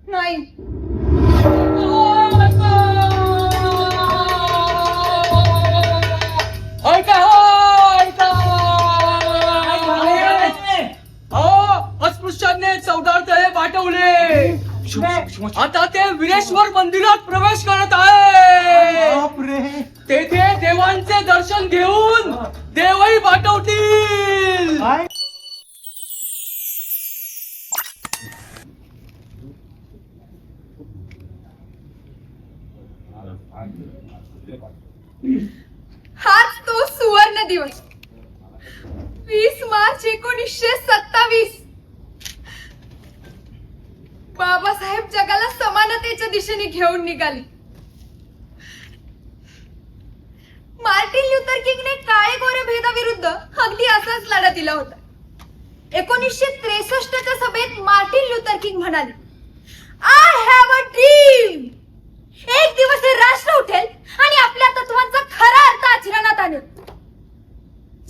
नाही. अस्पृश्यांनी चौदार तळे वाटवले. आता ते विरेश्वर मंदिरात प्रवेश करत आहे. तेथे देवांचे दर्शन घेऊन देवही वाटवतील. हाच तो सुवर्ण दिवस 20 मार्च 1927. बाबासाहेब जगाला समानतेच्या दिशेने घेऊन निघाले. मार्टिन ल्युथर किंगने काळे गोरे भेदाविरुद्ध अगदी असाच लढा दिला होता. 1963च्या सभेत मार्टिन ल्युथर किंग म्हणाले, आय हॅव अ ड्रीम. एक दिवस हे राष्ट्र उठेल आणि आपल्या तत्वांचा खरा अर्थ आचरणात आणेल.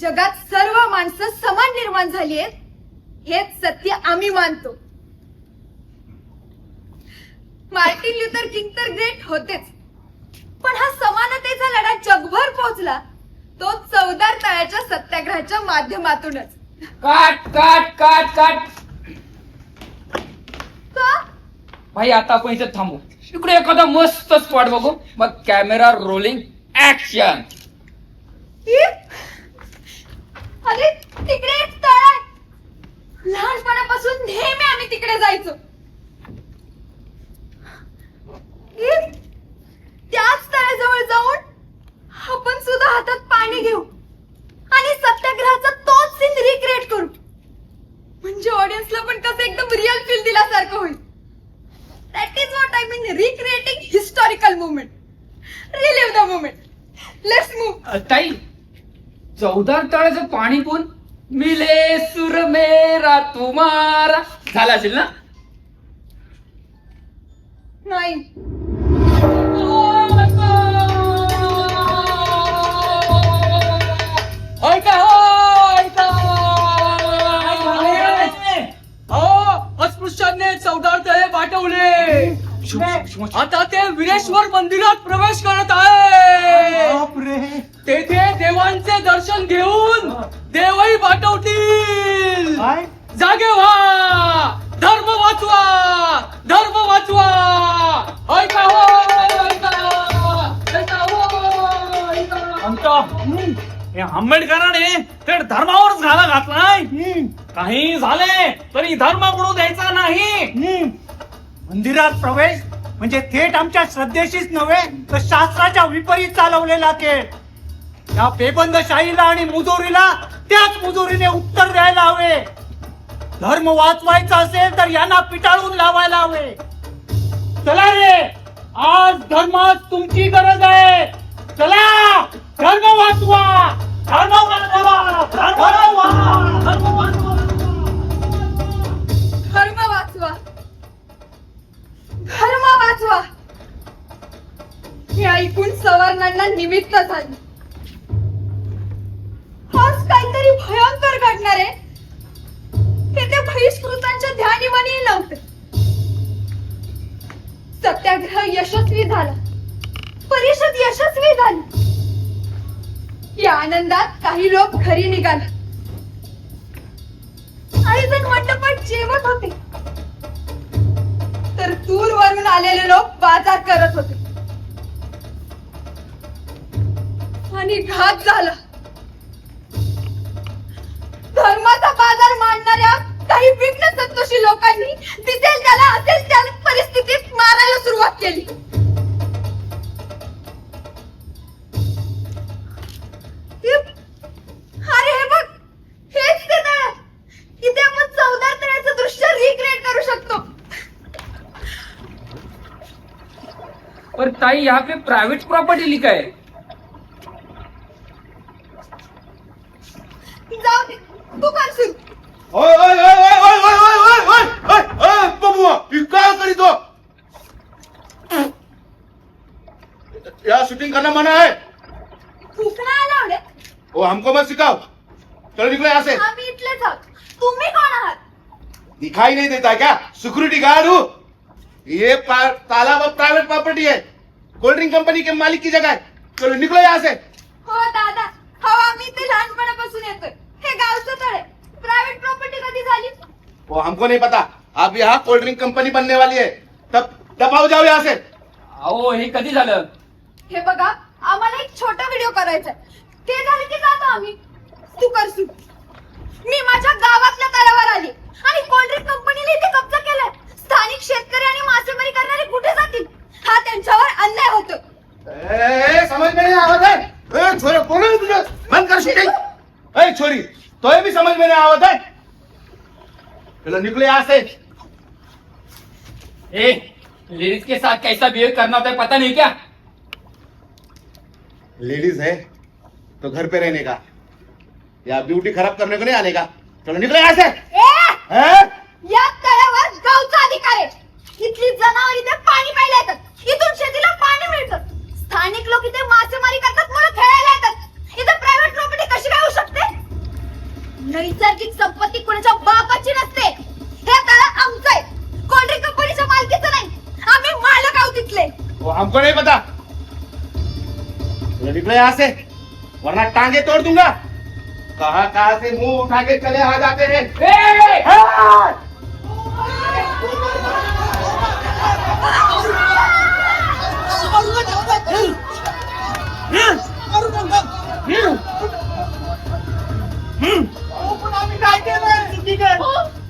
जगात सर्व माणसं समान निर्माण झाली आहेत, हेच सत्य आम्ही मानतो. मार्टिन ल्युथर किंग तर ग्रेट होतेच, पण हा समानतेचा लढा जगभर पोहोचला तो चौदार तळ्याच्या सत्याग्रहाच्या माध्यमातूनच. काट काट काट काट. का? भाई आता आपण इथे थांबू. इकडे एखादा मस्त स्पॉट बघू, मग कॅमेरा रोलिंग ऍक्शन. अरे तिकडे एक तळ आहे. लहानपणापासून नेहमी आम्ही तिकडे जायचो. त्याच तळ्याजवळ जाऊन आपण सुद्धा हातात पाणी घेऊ आणि सत्याग्रहाचा तोच सीन रिक्रिएट करू. म्हणजे ऑडियन्सला पण कसं एकदम रिअल फील दिल्यासारखं होईल. That is what I mean, recreating historical movement. Relieve the movement. Let's move. ताई, चौदार तळ्याचं पाणी पिऊन मिले सुर मेरा तुम्हारा झाला असेल ना? नाही. अस्पृश्यांनी चौदार तळे वाटवले. आता ते विरेश्वर मंदिरात प्रवेश करत आहे. तेथे देवांचे दर्शन घेऊन देवही वाटवतील. जागे व्हा, धर्म वाचवा, धर्म वाचवा. ऐका हो, ऐका हो, ऐका. हे आंबेडकरांनी थेट धर्मावरच घाला घातलाय. काही झाले तरी धर्म बुडू द्यायचा नाही. मंदिरात प्रवेश म्हणजे थेट आमच्या श्रद्धेशीच नव्हे तर शास्त्राच्या विपरीत चालवलेला खेळ. या बेबंदशाहीला आणि मुजोरीला त्याच मुजोरीने उत्तर द्यायला हवे. धर्म वाचवायचा असेल तर यांना पिटाळून लावायला हवे. चला रे, आज धर्मात तुमची गरज आहे. चला, धर्म वाचवा, धर्म वाचवा, धर्म वाचवा, धर्म वाचवा. धर्म वाचवा, धर्म वाचवा. हे ऐकून सवर्णांना निमित्त झाली. आज काहीतरी भयंकर घडणार आहे हे ते बहिष्कृतांच्या ध्यानीमनी नव्हते. सत्याग्रह यशस्वी झाला, परिषद यशस्वी झाली. या आनंदात काही लोक घरी निघाले. आयोजन मंडपात जेवत होते तर दूरवरून आलेले लोक बाजार करत होते आणि घात झाला. धर्माचा बाजार मांडणाऱ्या काही विघ्न संतोषी लोकांनी दिसेल त्याला असेल त्या परिस्थितीत मारायला सुरुवात केली. अरे हे बघ, हेच ते तळ. इथे आपण चौदार तळ्याचं दृश्य रिक्रिएट करू शकतो. पर ताई, यहाँ पे प्राइवेट प्रॉपर्टी लिखा है. जाऊ दे, तू कर सुरू. ओय ओय ओय ओय ओय ओय ओय ओय ओय ओय बबुआ, ही काय करीतो? या शूटिंग करना मना है. थुकणं लावले. ओ हमको मत सिखाओ. चलो निकलो यहाँ से. आम्ही इथलेच आहोत. तुम्ही कोण आहात? दिखाई नहीं देता क्या? सिक्योरिटी गार्ड हूँ. ये तालाब अब प्राइवेट प्रॉपर्टी है, कोल्ड ड्रिंक कंपनी के मालिक की जगह है. चलो निकलो यहाँ से. हो दादा, हवा मी ते लहानपणापासून येतोय. हे गावचं तळ आहे. प्रायव्हेट प्रॉपर्टी कधी झाली? वो हमको नहीं पता. अब यहाँ कोल्ड ड्रिंक कंपनी बनने वाली है. तब दबाव जाओ यहाँ से. अहो हे कधी झालं? हे बघा, आम्हाला एक छोटा व्हिडिओ करायचा आहे. ते झालं की जातो आम्ही. तू कर सुरू. मी माझ्या गावातल्या तळावर आली आणि कोल्ड ड्रिंक कंपनीने इथे कब्जा केलाय. स्थानिक शेतकरी आणि मासेमारी करणारे कुठे जातील? हा त्यांच्यावर अन्याय होतो. समझ में नहीं आवत है. छोरी कोण आहे तुझं? बंद कर शूटिंग. छोरी तो भी समझ में नहीं आवत है. चलो निकलो यहाँ से. ए लेडीज के साथ कैसा बिहेव करना होता है पता नहीं क्या? लेडीज है तो घर पे रहने का, या ब्यूटी खराब करने को नहीं आने का. चलो निकलो यहाँ से. हैं? या तळ्यावर गावचा अधिकार आहे. इथली जनावर इथे पाणी प्यायला येतात. इथून शेतीला पाणी मिळतं. स्थानिक लोक इथे मासेमारी करतात म्हणून खेळायला येतात. इथे प्रायव्हेट प्रॉपर्टी कशी काय होऊ शकते? नैसर्गिक संपत्ती कोणाच्या बापाची नसते. हे तळं आमचं आहे. कोल्ड ड्रिंक कंपनीच्या मालकीचं नाही. आम्ही मालक आहोत तिथले. वो हमको नहीं पता. चलो निकलो यहाँ से, वरना टांगे तोड़ दूंगा. कहाँ से मुंह उठा के चले आ जाते हैं.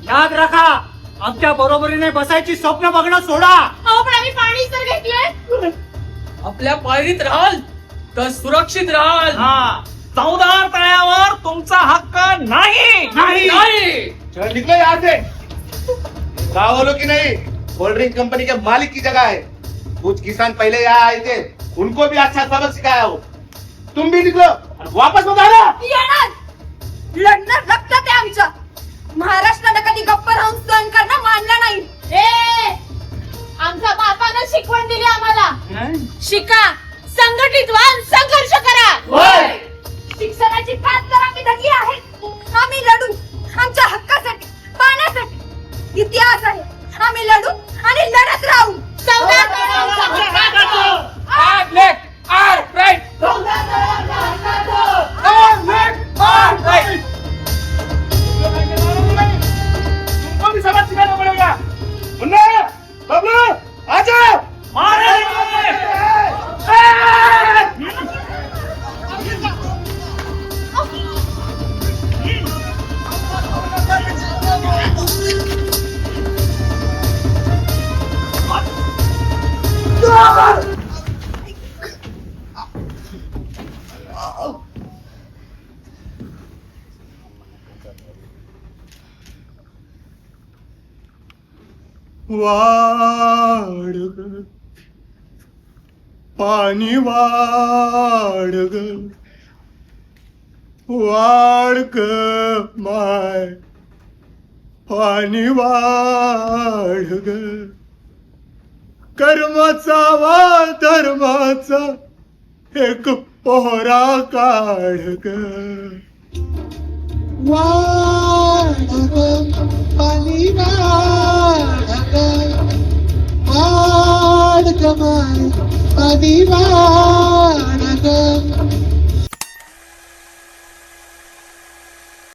याद राखा, आमच्या बरोबरीने बसायची स्वप्न बघणं सोडा. अहो पण आम्ही पाणी तर घेतलंय. आपल्या पायरीत राहाल तर सुरक्षित राहाल. चौदार तळ्यावर तुमचा हक्क नाही. नाही. चलो निकलो यहाँ से. गाँव वालों की नहीं, कोल्ड ड्रिंक कंपनी के मालिक की जगह है. कुछ किसान पहले यहाँ आए थे, उनको भी अच्छा सबक सिखाया हो. तुम भी निकलो और वापस मत आना. येणार. लढणार रक्तात आहे आमच्या. महाराष्ट्राला कधी गप्प राहून सहन करणं मानलं नाही. आमच्या बापानं शिकवण दिली आम्हाला. शिका, संघटित व्हा, संघर्ष करा. शिक्षणाची खास तर आम्ही धरली आहे. आम्ही लढू आमच्या हक्कासाठी, पाण्यासाठी. इतिहास आहे. आम्ही लढू आणि लढत राहू. Are left are right. तुमको भी सबक सिखाना पड़ेगा. मुन्ना, बबलू, आ जाओ. वाढ ग पाणी वाढ ग वाढ ग माय पाणी वाढ ग कर्माचा वा धर्माचा एक पोहरा काढ ग वाढ ग पाणी वाढ ग वाढ ग माय पाणी वाढ